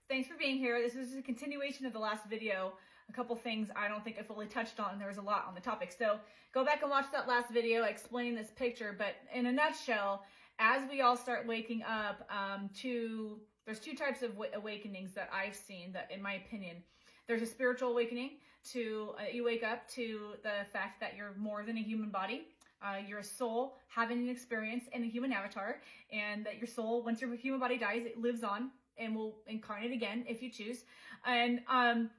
Thanks for being here. This is a continuation of the last video. A couple things I don't think I fully touched on. There was a lot on the topic. So go back and watch that last video explaining this picture. But in a nutshell, as we all start waking up there's two types of awakenings that I've seen that, in my opinion, there's a spiritual awakening to, you wake up to the fact that you're more than a human body. You're a soul having an experience in a human avatar, and that your soul, once your human body dies, it lives on and will incarnate again if you choose. And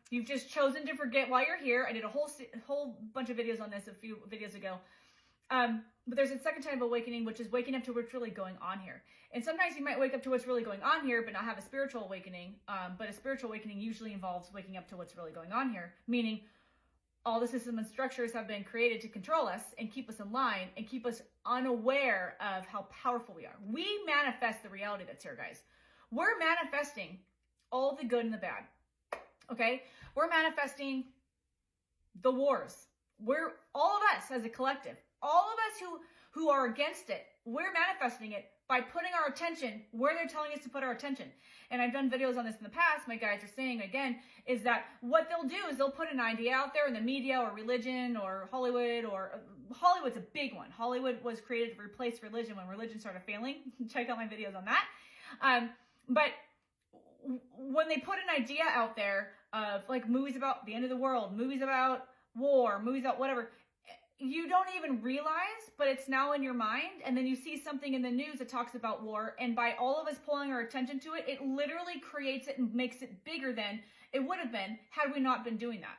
you've just chosen to forget why you're here. I did a whole bunch of videos on this a few videos ago. But there's a second type of awakening, which is waking up to what's really going on here. And sometimes you might wake up to what's really going on here, but not have a spiritual awakening. But a spiritual awakening usually involves waking up to what's really going on here, meaning all the systems and structures have been created to control us and keep us in line and keep us unaware of how powerful we are. We manifest the reality that's here, guys. We're manifesting all the good and the bad. Okay? We're manifesting the wars. We're all of us as a collective, all of us who are against it, we're manifesting it by putting our attention where they're telling us to put our attention. And I've done videos on this in the past. My guides are saying, again, is that what they'll do is they'll put an idea out there in the media or religion or Hollywood, or Hollywood's a big one. Hollywood was created to replace religion when religion started failing. Check out my videos on that. But when they put an idea out there of like movies about the end of the world, movies about war, movies about whatever, you don't even realize, but it's now in your mind. And then you see something in the news that talks about war. And by all of us pulling our attention to it, it literally creates it and makes it bigger than it would have been had we not been doing that.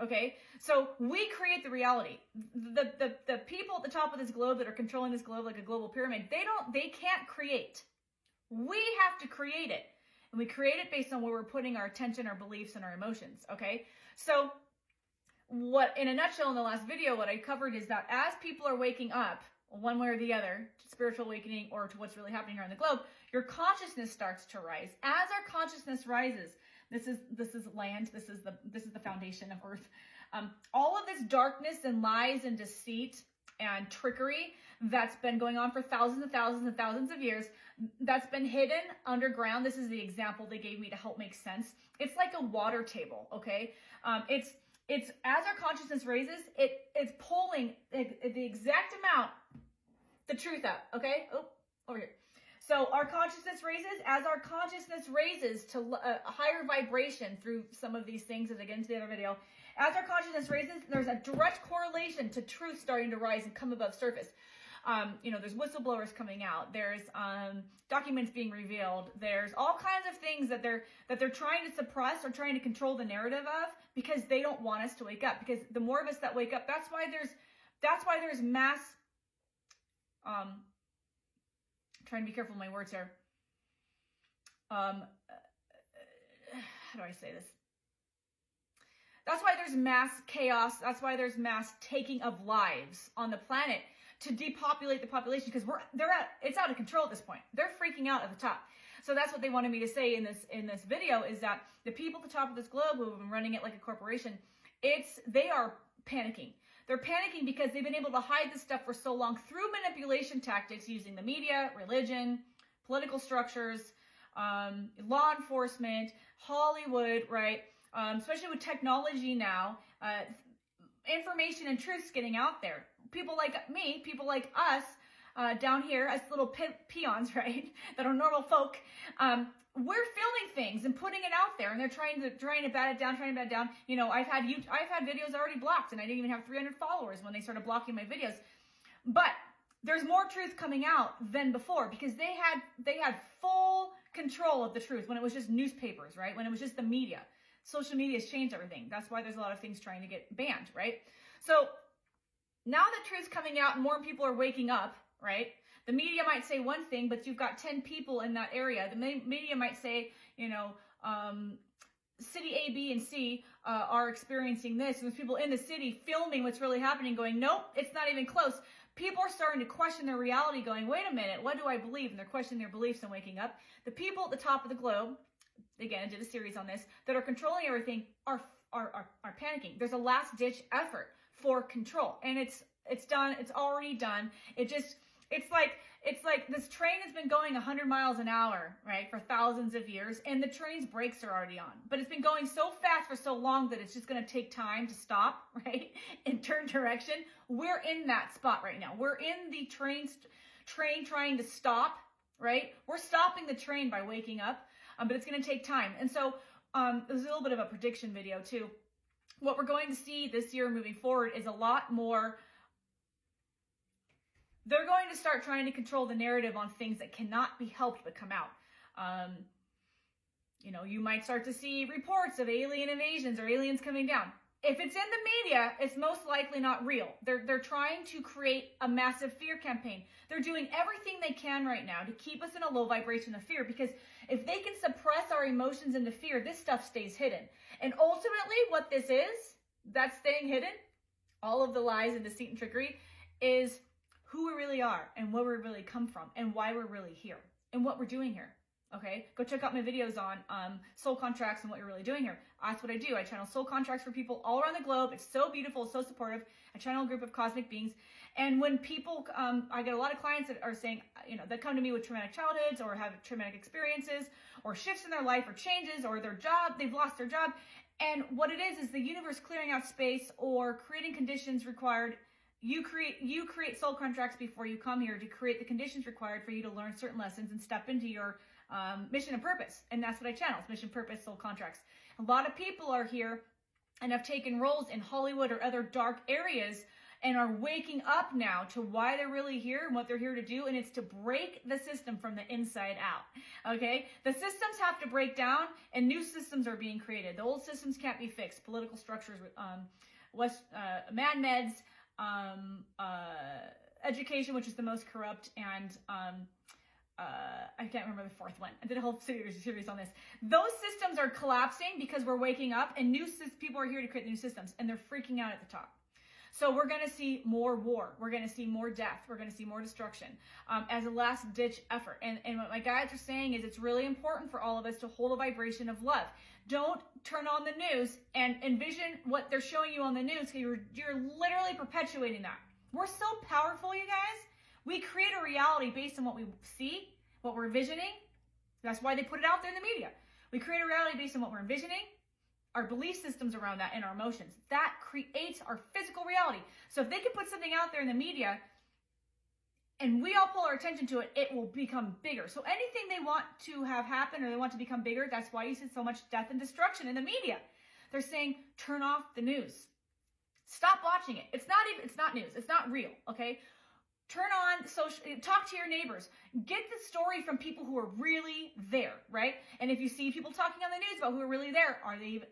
Okay. So we create the reality. The people at the top of this globe that are controlling this globe like a global pyramid, they can't create. We have to create it. And we create it based on where we're putting our attention, our beliefs, and our emotions. Okay. So what, in a nutshell, in the last video, what I covered is that as people are waking up, one way or the other, to spiritual awakening or to what's really happening here on the globe, your consciousness starts to rise. As our consciousness rises, this is land, this is the foundation of Earth. All of this darkness and lies and deceit and trickery that's been going on for thousands and thousands and thousands of years, that's been hidden underground. This is the example they gave me to help make sense. It's like a water table, okay? It's as our consciousness raises, it's pulling the exact amount, the truth up, okay? Oh, over here. So our consciousness raises. As our consciousness raises to a higher vibration through some of these things, as I get into the other video, as our consciousness raises, there's a direct correlation to truth starting to rise and come above surface. There's whistleblowers coming out. There's documents being revealed. There's all kinds of things that they're trying to suppress or trying to control the narrative of because they don't want us to wake up. Because the more of us that wake up, that's why there's mass. Trying to be careful with my words here. How do I say this? That's why there's mass chaos. That's why there's mass taking of lives on the planet to depopulate the population, because it's out of control at this point. They're freaking out at the top. So that's what they wanted me to say in this video, is that the people at the top of this globe who have been running it like a corporation, they are panicking. They're panicking because they've been able to hide this stuff for so long through manipulation tactics using the media, religion, political structures, law enforcement, Hollywood, right? Especially with technology now, information and truth's getting out there. People like me, people like us, down here as little peons, right, that are normal folk, we're filming things and putting it out there, and they're trying to bat it down, You know, I've had videos already blocked, and I didn't even have 300 followers when they started blocking my videos. But there's more truth coming out than before, because they had full control of the truth when it was just newspapers, right? When it was just the media. Social media has changed everything. That's why there's a lot of things trying to get banned, right? So now that truth's coming out and more people are waking up, right? The media might say one thing, but you've got 10 people in that area. The media might say, city A, B, and C are experiencing this. And there's people in the city filming what's really happening going, nope, it's not even close. People are starting to question their reality going, wait a minute, what do I believe? And they're questioning their beliefs and waking up. The people at the top of the globe, again, I did a series on this, that are controlling everything are panicking. There's a last ditch effort for control, and it's done. It's already done. It's like it's like this train has been going 100 miles an hour, right, for thousands of years, and the train's brakes are already on. But it's been going so fast for so long that it's just going to take time to stop, right, and turn direction. We're in that spot right now. We're in the train trying to stop, right? We're stopping the train by waking up, but it's going to take time. And so there's a little bit of a prediction video too. What we're going to see this year moving forward is a lot more. They're going to start trying to control the narrative on things that cannot be helped but come out. You know, you might start to see reports of alien invasions or aliens coming down. If it's in the media, it's most likely not real. They're trying to create a massive fear campaign. They're doing everything they can right now to keep us in a low vibration of fear, because if they can suppress our emotions into fear, this stuff stays hidden. And ultimately what this is, that's staying hidden, all of the lies and deceit and trickery, is who we really are and where we really come from and why we're really here and what we're doing here. Okay, go check out my videos on soul contracts and what you're really doing here. That's what I do. I channel soul contracts for people all around the globe. It's so beautiful, so supportive. I channel a group of cosmic beings. And when people, I get a lot of clients that are saying, you know, that come to me with traumatic childhoods or have traumatic experiences or shifts in their life or changes or their job, they've lost their job. And what it is the universe clearing out space or creating conditions required. You create soul contracts before you come here to create the conditions required for you to learn certain lessons and step into your mission and purpose. And that's what I channel. It's mission, purpose, soul contracts. A lot of people are here and have taken roles in Hollywood or other dark areas and are waking up now to why they're really here and what they're here to do. And it's to break the system from the inside out. Okay? The systems have to break down and new systems are being created. The old systems can't be fixed. Political structures, mad meds, education, which is the most corrupt, and I can't remember the fourth one. I did a whole series on this. Those systems are collapsing because we're waking up, and people are here to create new systems, and they're freaking out at the top. So we're going to see more war. We're going to see more death. We're going to see more destruction as a last-ditch effort. And what my guides are saying is it's really important for all of us to hold a vibration of love. Don't turn on the news and envision what they're showing you on the news, because you're literally perpetuating that. We're so powerful, you guys. We create a reality based on what we see, what we're envisioning. That's why they put it out there in the media. We create a reality based on what we're envisioning, our belief systems around that, and our emotions. That creates our physical reality. So if they can put something out there in the media and we all pull our attention to it, it will become bigger. So anything they want to have happen or they want to become bigger, that's why you see so much death and destruction in the media. They're saying, turn off the news. Stop watching it. It's not news. It's not real, okay? Turn on social, talk to your neighbors. Get the story from people who are really there, right? And if you see people talking on the news about who are really there,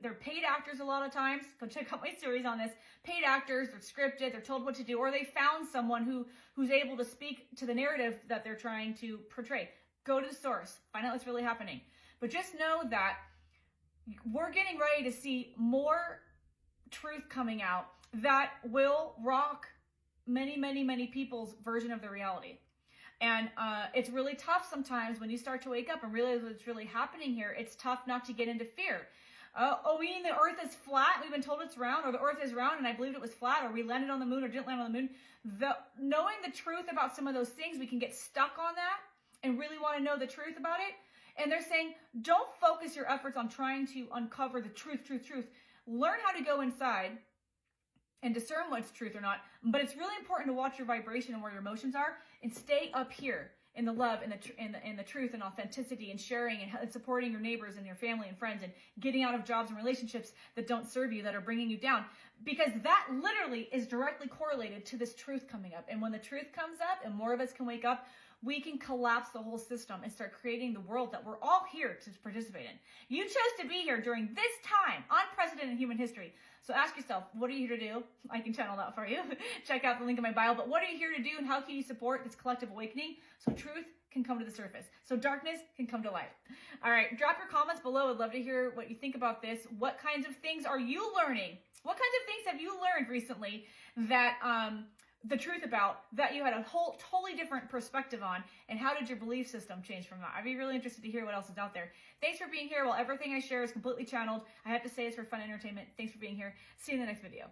they're paid actors a lot of times. Go check out my series on this. Paid actors, they're scripted, they're told what to do, or they found someone who's able to speak to the narrative that they're trying to portray. Go to the source, find out what's really happening. But just know that we're getting ready to see more truth coming out that will rock many people's version of the reality. And it's really tough sometimes when you start to wake up and realize what's really happening here. It's tough not to get into fear. We mean the earth is flat, we've been told it's round, or the earth is round and I believed it was flat, or we landed on the moon or didn't land on the moon. Knowing the truth about some of those things, we can get stuck on that and really want to know the truth about it. And they're saying, don't focus your efforts on trying to uncover the truth. Learn how to go inside and discern what's truth or not. But it's really important to watch your vibration and where your emotions are, and stay up here in the love and the truth and authenticity and sharing and supporting your neighbors and your family and friends, and getting out of jobs and relationships that don't serve you, that are bringing you down, because that literally is directly correlated to this truth coming up. And when the truth comes up and more of us can wake up, we can collapse the whole system and start creating the world that we're all here to participate in. You chose to be here during this time, unprecedented in human history. So ask yourself, what are you here to do? I can channel that for you. Check out the link in my bio. But what are you here to do, and how can you support this collective awakening so truth can come to the surface, so darkness can come to light? All right, drop your comments below. I'd love to hear what you think about this. What kinds of things are you learning? What kinds of things have you learned recently that the truth about, that you had a whole totally different perspective on, and how did your belief system change from that? I'd be really interested to hear what else is out there. Thanks for being here. While everything I share is completely channeled, I have to say it's for fun entertainment. Thanks for being here. See you in the next video.